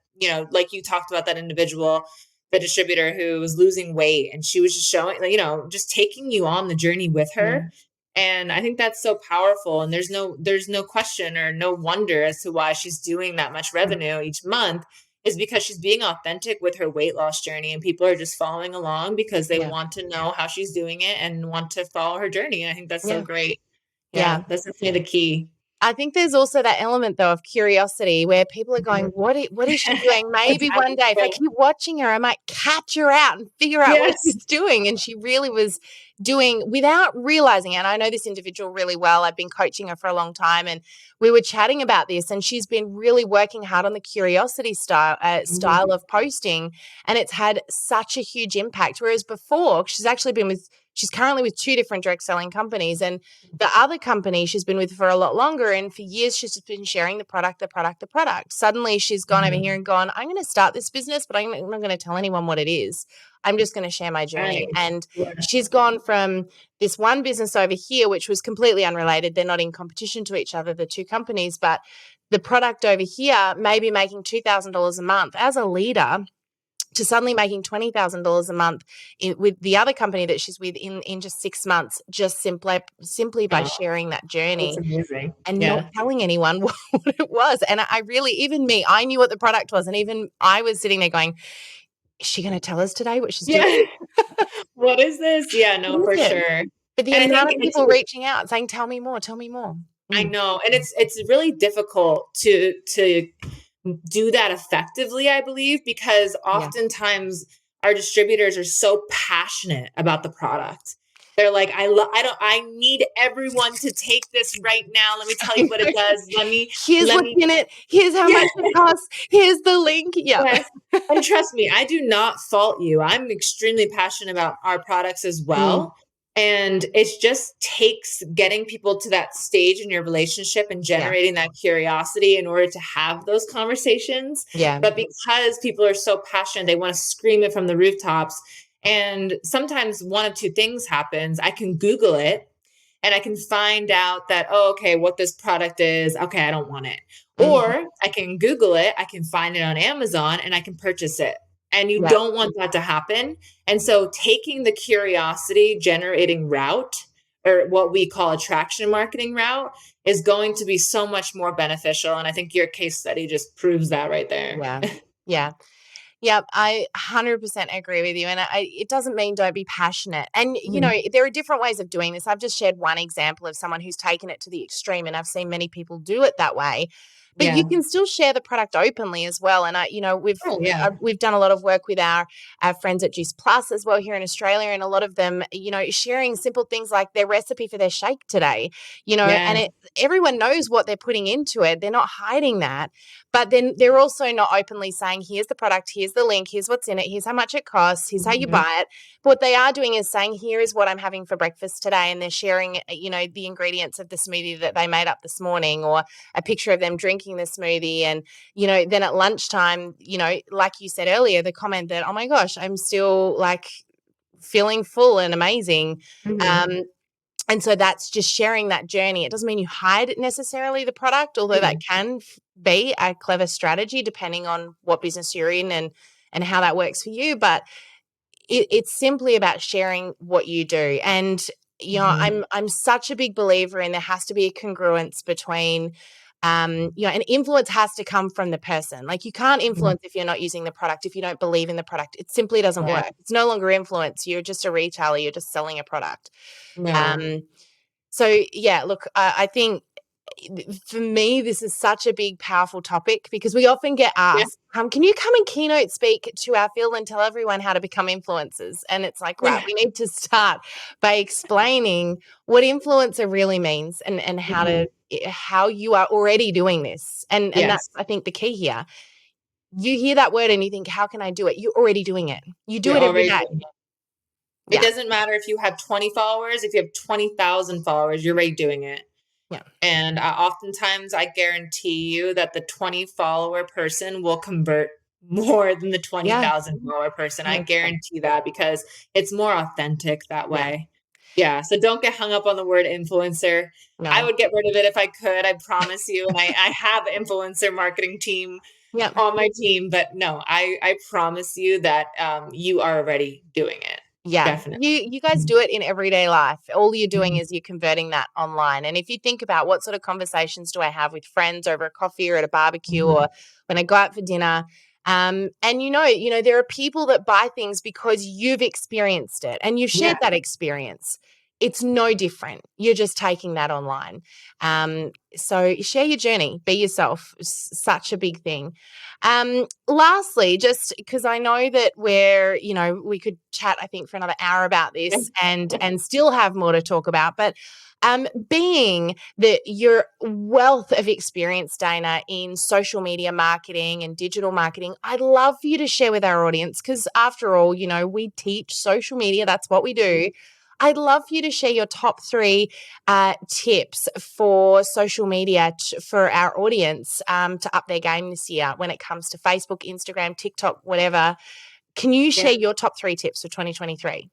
like you talked about that individual the distributor who was losing weight, and she was just showing, like, just taking you on the journey with her. Mm. And I think that's so powerful. And there's no question or no wonder as to why she's doing that much revenue each month, is because she's being authentic with her weight loss journey, and people are just following along because they Yeah. want to know how she's doing it and want to follow her journey. And I think that's so Yeah. great. Yeah. Yeah, that's definitely the key. I think there's also that element though of curiosity where people are going, Mhm. what is she doing? Maybe one Exactly. day if I keep watching her, I might catch her out and figure out what Yes. she's doing. And she really was doing without realizing it. And I know this individual really well. I've been coaching her for a long time, and we were chatting about this, and she's been really working hard on the curiosity style Mhm. of posting, and it's had such a huge impact. Whereas before, she's currently with two different direct selling companies, and the other company she's been with for a lot longer, and for years she's just been sharing the product, the product, the product. Suddenly she's gone over here Mhm. and gone, I'm going to start this business, but I'm not going to tell anyone what it is. I'm just going to share my journey. Right. And Yeah. she's gone from this one business over here, which was completely unrelated. They're not in competition to each other, the two companies, but the product over here may be making $2,000 a month as a leader, to suddenly making $20,000 a month with the other company that she's with in just 6 months, just simply by Oh, sharing that that's journey amazing. and not Yeah. telling anyone what it was. And I really, even me, I knew what the product was, and even I was sitting there going, "Is she going to tell us today what she's doing? Yeah. What is this? Yeah, no, What for is it?" sure. But the And I amount think of it's people reaching out saying, "Tell me more, tell me more." I Mm. know, and it's really difficult to do that effectively, I believe, because Yeah. oftentimes our distributors are so passionate about the product. They're like, I need everyone to take this right now. Let me tell you what it does. Here's Let what's me, in it. Here's how yeah. much it costs. Here's the link. Yeah. Yes. And trust me, I do not fault you. I'm extremely passionate about our products as Mm. well. And it just takes getting people to that stage in your relationship and Yeah. generating that curiosity in order to have those conversations. Yeah. But because people are so passionate, they want to scream it from the rooftops. And sometimes one of two things happens. I can Google it and I can find out that, oh, okay, what this product is. Okay, I don't want it. Mhm. Or I can Google it, I can find it on Amazon, and I can purchase it. And you Yeah. don't want that to happen. And so taking the curiosity generating route, or what we call attraction marketing route, is going to be so much more beneficial. And I think your case study just proves that right there. Yeah. Yeah. Yep, I 100% agree with you, and it doesn't mean don't be passionate. And, Mhm. there are different ways of doing this. I've just shared one example of someone who's taken it to the extreme, and I've seen many people do it that way. But you Yeah. can still share the product openly as well. And Oh, yeah. we've done a lot of work with our friends at Juice Plus as well here in Australia, and a lot of them, sharing simple things like their recipe for their shake today, and Yeah. everyone knows what they're putting into it. They're not hiding that. But then they're also not openly saying, here's the product, here's the link, here's what's in it, here's how much it costs, here's how you Mhm. buy it. But what they are doing is saying, here is what I'm having for breakfast today. And they're sharing, the ingredients of the smoothie that they made up this morning, or a picture of them drinking the smoothie. And, then at lunchtime, like you said earlier, the comment that, oh my gosh, I'm still like feeling full and amazing. Mhm. Um, and so that's just sharing that journey. It doesn't mean you hide necessarily the product, although that Mhm. can be a clever strategy depending on what business you're in and how that works for you. But it's simply about sharing what you do. And Mhm. I'm such a big believer in there has to be a congruence between an influence has to come from the person. Like, you can't Mhm. influence if you're not using the product, if you don't believe in the product. It simply doesn't Right. work. It's no longer influence. You're just a retailer. You're just selling a product. No. Um, so yeah, look, I think for me, this is such a big, powerful topic because we often get Yeah. asked, can you come and keynote speak to our field and tell everyone how to become influencers? And it's like, right, Yeah. we need to start by explaining what influencer really means and Mhm. how you are already doing this. And that's, Yes. I think, the key here. You hear that word and you think, how can I do it? You're already doing it. You do You're it every already day. doing it. It Yeah. doesn't matter if you have 20 followers, if you have 20,000 followers, you're already doing it. Yeah. And oftentimes, I guarantee you that the 20 follower person will convert more than the Yeah. 20,000 follower person. I 100%. guarantee that, because it's more authentic that Yeah. way. Yeah. So don't get hung up on the word influencer. I No. would get rid of it if I could, I promise you. And I have an influencer marketing team. Yeah. on my team, but no, I promise you that you are already doing it. Yeah. Definitely. You guys Mhm. do it in everyday life. All you're doing Mhm. is you're converting that online. And if you think about what sort of conversations do I have with friends over a coffee or at a barbecue Mhm. or when I go out for dinner, and there are people that buy things because you've experienced it and you've Yeah. shared that experience. It's no different. You're just taking that online. So share your journey, be yourself. Such a big thing. Lastly, just because I know that we could chat, I think, for another hour about this and still have more to talk about, but being that your wealth of experience, Dana, in social media marketing and digital marketing, I'd love for you to share with our audience because, after all, we teach social media. That's what we do. I'd love for you to share your top three tips for social media for our audience to up their game this year when it comes to Facebook, Instagram, TikTok, whatever. Can you Yeah. share your top three tips for 2023?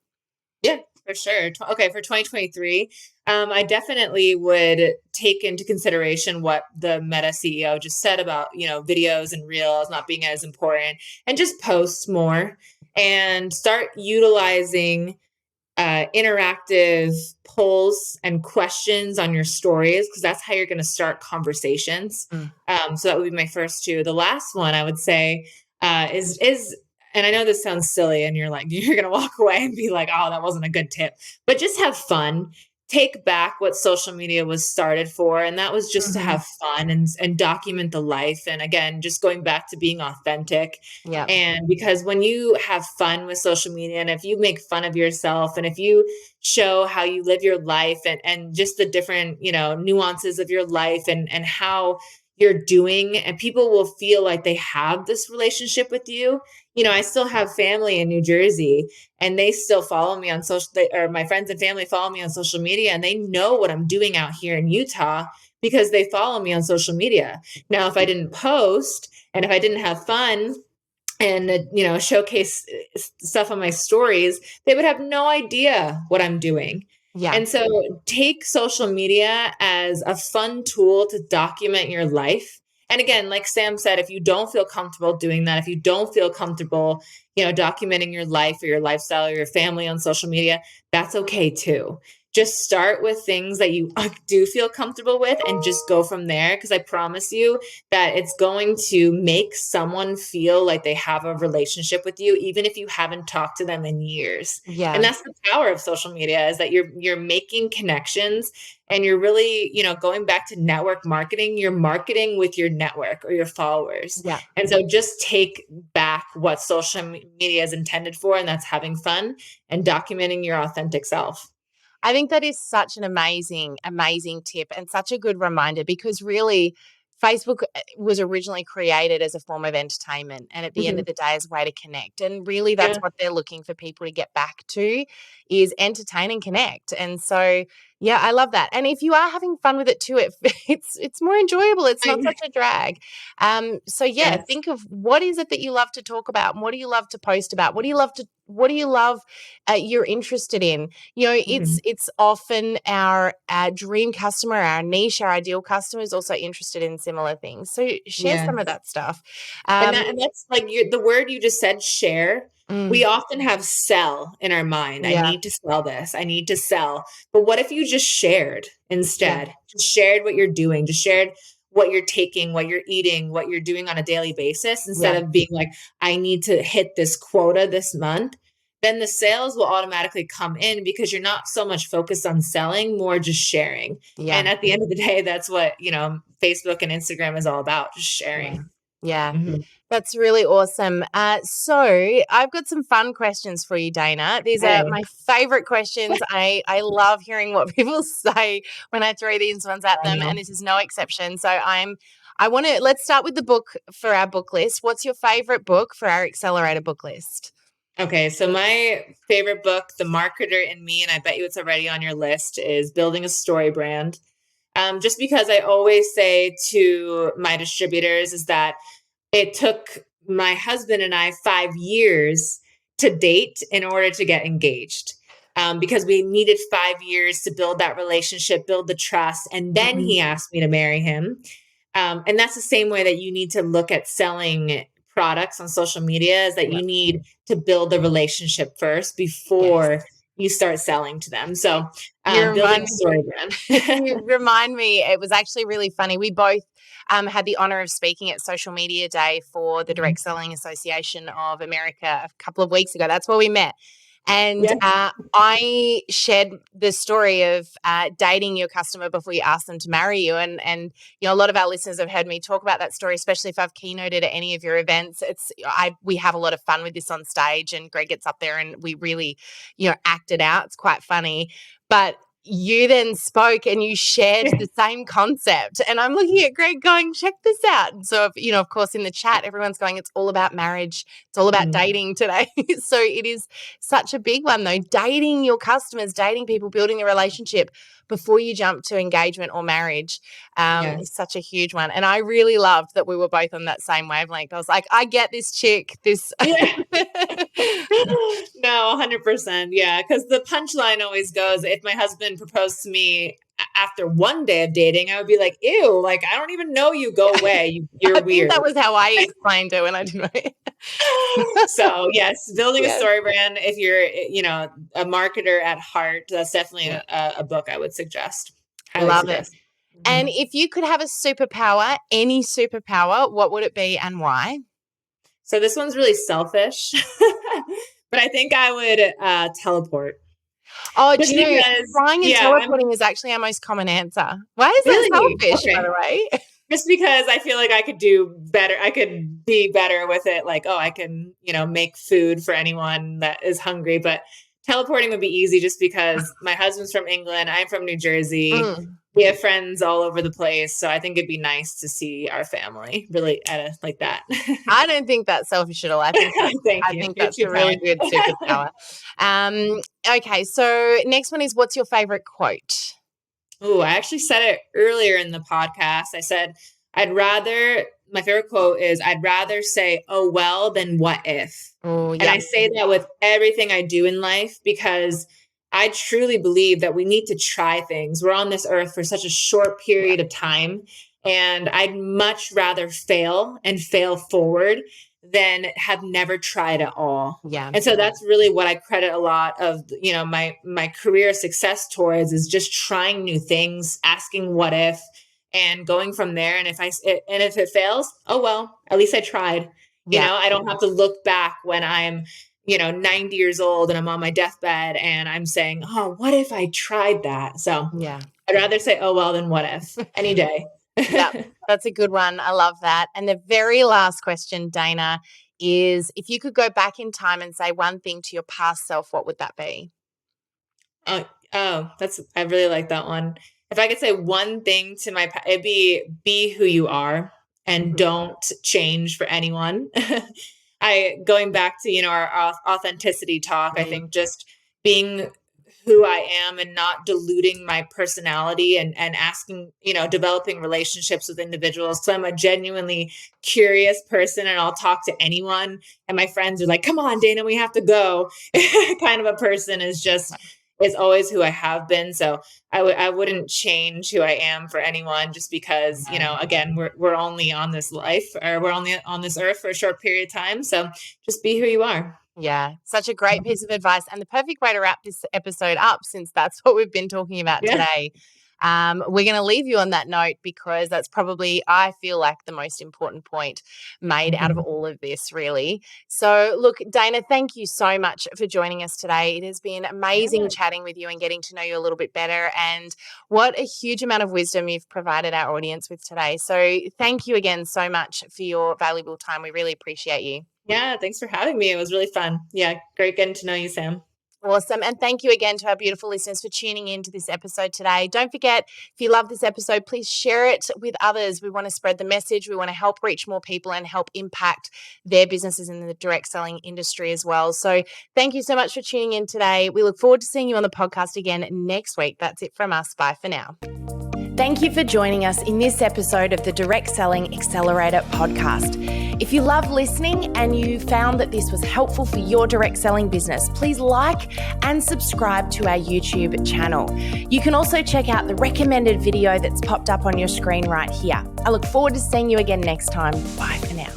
Yeah, for sure. Okay, for 2023, I definitely would take into consideration what the Meta CEO just said about, videos and reels not being as important, and just post more and start utilizing interactive polls and questions on your stories, because that's how you're going to start conversations. Mm. So that would be my first two. The last one I would say is, and I know this sounds silly, and you're like you're going to walk away and be like, "Oh, that wasn't a good tip," but just have fun. Take back what social media was started for, and that was just to Mhm. have fun and document the life. And again, just going back to being authentic. Yeah. And because when you have fun with social media, and if you make fun of yourself, and if you show how you live your life, and just the different, nuances of your life, and how you're doing, and people will feel like they have this relationship with you. I still have family in New Jersey, and they still follow me on or my friends and family follow me on social media, and they know what I'm doing out here in Utah because they follow me on social media. Now, if I didn't post and if I didn't have fun and showcase stuff on my stories, they would have no idea what I'm doing. Yeah. And so take social media as a fun tool to document your life. And again, like Sam said, if you don't feel comfortable doing that, if you don't feel comfortable, documenting your life or your lifestyle or your family on social media, that's okay too. Just start with things that you do feel comfortable with and just go from there. Because I promise you, that it's going to make someone feel like they have a relationship with you, even if you haven't talked to them in years. And Yeah. that's the power of social media, is that you're making connections, and you're really, going back to network marketing, you're marketing with your network or your followers. Yeah. And so just take back what social media is intended for, and that's having fun and documenting your authentic self. I think that is such an amazing, amazing tip and such a good reminder because really Facebook was originally created as a form of entertainment and at the end Mhm. of the day as a way to connect. And really that's Yeah. what they're looking for people to get back to is entertain and connect. And so yeah, I love that. And if you are having fun with it too, it's more enjoyable. It's not such a drag. So yeah, Yes. think of what is it that you love to talk about and what do you love to post about? What do you love you're interested in? Mhm. It's often our dream customer, our niche, our ideal customer is also interested in similar things. So share some of Yes. that stuff. And Um, that's like the word you just said, share. We mm, often have sell in our mind. I yeah, need to sell this. I need to sell. But what if you just shared yeah, instead? Just shared what you're doing, just shared what you're taking, what you're eating, what you're doing on a daily basis, instead yeah, of being like, I need to hit this quota this month. Then the sales will automatically come in because you're not so much focused on selling, more just sharing. yeah, And at the end of the day, that's what, Facebook and Instagram is all about, just yeah, sharing. yeah. Mhm. That's really awesome. So I've got some fun questions for you, Dana. These are Hey, my favorite questions. I love hearing what people say when I throw these ones at I them, and know. this is no exception. So I want to let's start with the book for our book list. What's your favorite book for our accelerator book list? Okay, so my favorite book, The Marketer in Me, and I bet you it's already on your list, is Building a Story Brand. Just because I always say to my distributors is that it took my husband and I 5 years to date in order to get engaged. Because we needed 5 years to build that relationship, build the trust, and then Mhm. he asked me to marry him. And that's the same way that you need to look at selling products on social media, is that Yep. you need to build the relationship first Yes. before you start selling to them. So You building remind a story brand. You remind me, it was actually really funny. We both had the honor of speaking at Social Media Day for the Mhm. Direct Selling Association of America a couple of weeks ago. That's where we met. And Yeah. I shared the story of dating your customer before you ask them to marry you. And a lot of our listeners have heard me talk about that story, especially if I've keynoted at any of your events. We have a lot of fun with this on stage, and Greg gets up there and we really, act it out. It's quite funny. But you then spoke and you shared the same concept. And I'm looking at Greg going, check this out. And so, of course, in the chat, everyone's going, it's all about marriage. It's all about Mhm. dating today. So it is such a big one, though. Dating your customers, dating people, building the relationship before you jump to engagement or marriage is Yes. such a huge one. And I really loved that we were both on that same wavelength. I was like, I get this chick. This. Yeah. No, 100%. Yeah. Because the punchline always goes, if my husband proposed to me after one day of dating, I would be like, ew, like, I don't even know you. Go away. I You're think weird. that was how I explained it when I did my. So yes, building a Yes. story brand. If you're, a marketer at heart, that's definitely a book I would suggest. Highly Love it. suggest. And Mhm. if you could have a superpower, any superpower, what would it be and why? So this one's really selfish, but I think I would teleport. Oh, do Just you know, because, flying and yeah, I'm teleporting is actually our most common answer. Why is that really selfish, by okay. the way? Just because I feel like I could do better. I could be better with it. Like, oh, I can, make food for anyone that is hungry. But teleporting would be easy just because my husband's from England. I'm from New Jersey. Mm. We have friends all over the place. So I think it'd be nice to see our family really at a like that. I don't think that's selfish at all. I think that's Thank I you. think You're that's too a really kind. good superpower. Okay, so next one is, what's your favorite quote? Oh, I actually said it earlier in the podcast. I said, my favorite quote is, I'd rather say, oh, well, than what if. Oh, And yeah. I say that with everything I do in life because I truly believe that we need to try things. We're on this earth for such a short Yeah. period of time. And I'd much rather fail and fail forward than have never tried at all. Yeah. And so that's really what I credit a lot of, my career success towards, is just trying new things, asking what if, and going from there. And if it fails, oh well, at least I tried. Yeah. I don't have to look back when I'm 90 years old and I'm on my deathbed and I'm saying, oh, what if I tried that? So Yeah. I'd rather say, oh well, than what if, any day. Yep. That's a good one. I love that. And the very last question, Dana, is, if you could go back in time and say one thing to your past self, what would that be? Oh, I really like that one. If I could say one thing to it'd be who you are and Mhm. don't change for anyone. Going back to, our authenticity talk, I Mm. think just being who I am and not diluting my personality, and asking, developing relationships with individuals. So I'm a genuinely curious person and I'll talk to anyone. And my friends are like, come on, Dana, we have to go. Kind of a person is always who I have been. So I wouldn't change who I am for anyone, just because, again, we're only on this life, or we're only on this earth for a short period of time. So just be who you are. Yeah, such a great piece of advice, and the perfect way to wrap this episode up, since that's what we've been talking about Yeah. today. We're going to leave you on that note, because that's probably, I feel like, the most important point made out of Mhm. all of this, really. So, look, Dana, thank you so much for joining us today. It has been amazing Yeah. chatting with you and getting to know you a little bit better, and what a huge amount of wisdom you've provided our audience with today. So, thank you again so much for your valuable time. We really appreciate you. Yeah. Thanks for having me. It was really fun. Yeah. Great getting to know you, Sam. Awesome. And thank you again to our beautiful listeners for tuning in to this episode today. Don't forget, if you love this episode, please share it with others. We want to spread the message. We want to help reach more people and help impact their businesses in the direct selling industry as well. So thank you so much for tuning in today. We look forward to seeing you on the podcast again next week. That's it from us. Bye for now. Thank you for joining us in this episode of the Direct Selling Accelerator podcast. If you love listening and you found that this was helpful for your direct selling business, please like and subscribe to our YouTube channel. You can also check out the recommended video that's popped up on your screen right here. I look forward to seeing you again next time. Bye for now.